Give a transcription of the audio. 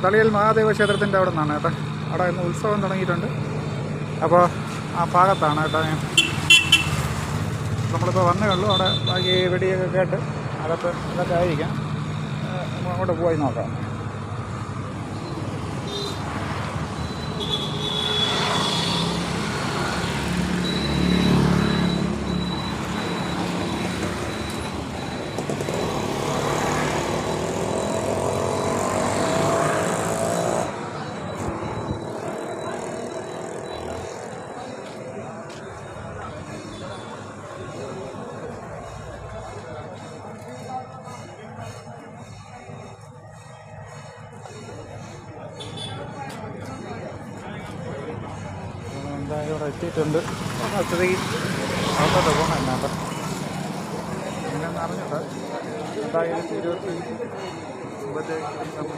തളിയൽ മഹാദേവ ക്ഷേത്രത്തിൻ്റെ അവിടെ നിന്നാണ് കേട്ടോ. അവിടെ ഇന്ന് ഉത്സവം തുടങ്ങിയിട്ടുണ്ട്. അപ്പോൾ ആ ഭാഗത്താണ് കേട്ടോ. നമ്മളിപ്പോൾ വന്നേ ഉള്ളൂ. അവിടെ ബാക്കി വെടിയൊക്കെ കേട്ട് അകത്ത് ഇതൊക്കെ ആയിരിക്കാം. അങ്ങോട്ട് പോയി നോക്കാം. എന്തായാലും ഇവിടെ എത്തിയിട്ടുണ്ട്. സ്ഥിതിക്ക് അകത്തോട്ട് പോകണം. എന്നാ എങ്ങനെയാണെന്ന് അറിഞ്ഞിട്ട് എന്തായാലും 20